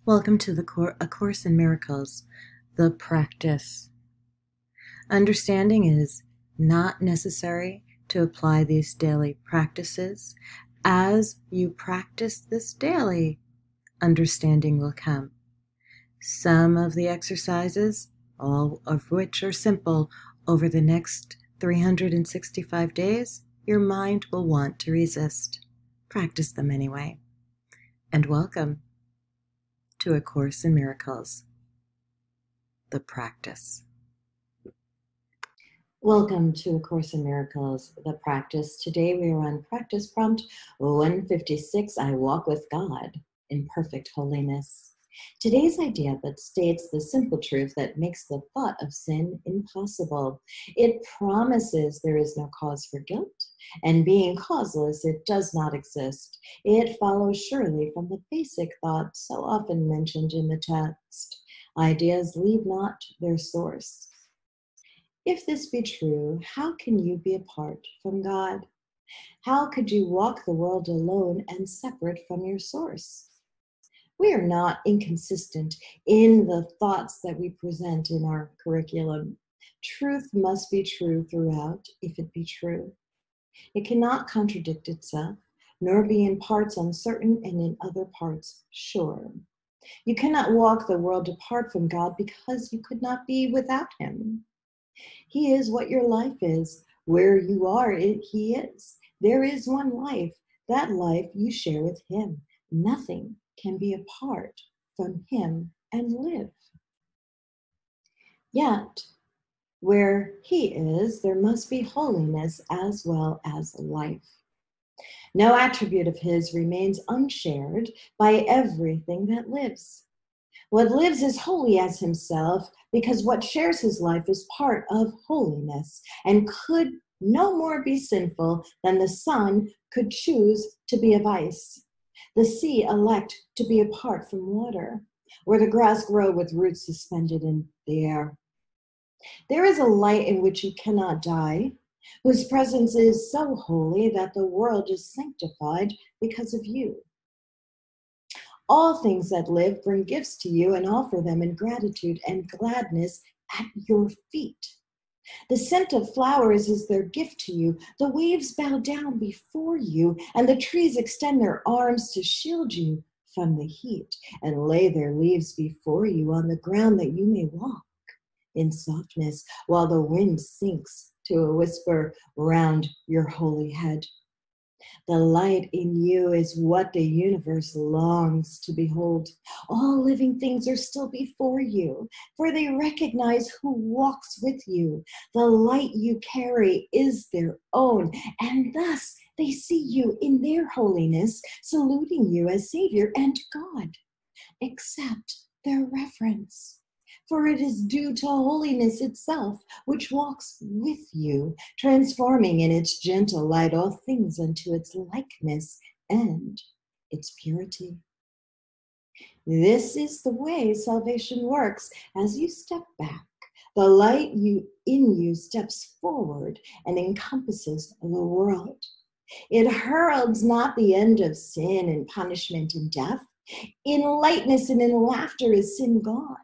Welcome to A Course in Miracles, the practice. Understanding is not necessary to apply these daily practices. As you practice this daily, understanding will come. Some of the exercises, all of which are simple, over the next 365 days, your mind will want to resist. Practice them anyway. And welcome to A Course in Miracles, the practice. Welcome to A Course in Miracles, the practice. Today we are on practice prompt 156, I walk with God in perfect holiness. Today's idea but states the simple truth that makes the thought of sin impossible. It promises there is no cause for guilt, and being causeless, it does not exist. It follows surely from the basic thought so often mentioned in the text. Ideas leave not their source. If this be true, how can you be apart from God? How could you walk the world alone and separate from your source? We are not inconsistent in the thoughts that we present in our curriculum. Truth must be true throughout, if it be true. It cannot contradict itself, nor be in parts uncertain and in other parts sure. You cannot walk the world apart from God because you could not be without Him. He is what your life is. Where you are, He is. There is one life. That life you share with Him. Nothing can be apart from Him and live. Yet, where He is, there must be holiness as well as life. No attribute of His remains unshared by everything that lives. What lives is holy as Himself, because what shares His life is part of holiness, and could no more be sinful than the sun could choose to be of ice, the sea elect to be apart from water, or the grass grow with roots suspended in the air. There is a light in which you cannot die, whose presence is so holy that the world is sanctified because of you. All things that live bring gifts to you and offer them in gratitude and gladness at your feet. The scent of flowers is their gift to you. The waves bow down before you, and the trees extend their arms to shield you from the heat and lay their leaves before you on the ground that you may walk in softness while the wind sinks to a whisper round your holy head. The light in you is what the universe longs to behold. All living things are still before you, for they recognize who walks with you. The light you carry is their own, and thus they see you in their holiness, saluting you as Savior and God. Accept their reverence, for it is due to holiness itself, which walks with you, transforming in its gentle light all things unto its likeness and its purity. This is the way salvation works. As you step back, the light in you steps forward and encompasses the world. It heralds not the end of sin and punishment and death. In lightness and in laughter is sin gone,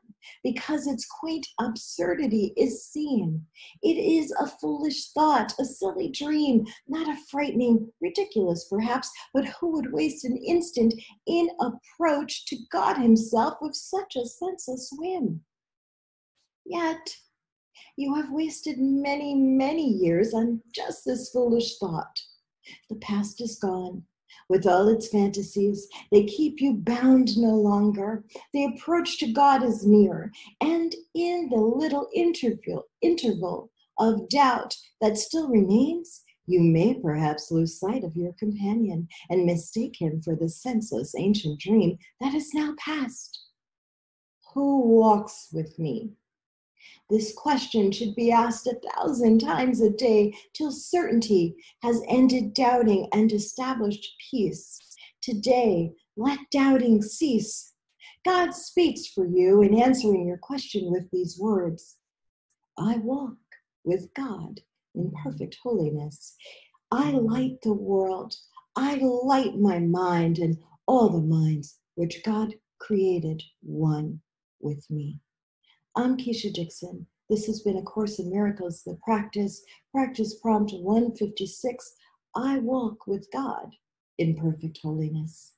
because its quaint absurdity is seen. It is a foolish thought, a silly dream, not a frightening, ridiculous perhaps, but who would waste an instant in approach to God Himself with such a senseless whim? Yet, you have wasted many, many years on just this foolish thought. The past is gone. With all its fantasies, they keep you bound no longer. The approach to God is near, and in the little interval of doubt that still remains, you may perhaps lose sight of your companion and mistake him for the senseless ancient dream that is now past. Who walks with me? This question should be asked 1,000 times a day till certainty has ended doubting and established peace. Today, let doubting cease. God speaks for you in answering your question with these words. I walk with God in perfect holiness. I light the world. I light my mind and all the minds which God created one with me. I'm Keisha Dixon. This has been A Course in Miracles, the practice prompt 156. I walk with God in perfect holiness.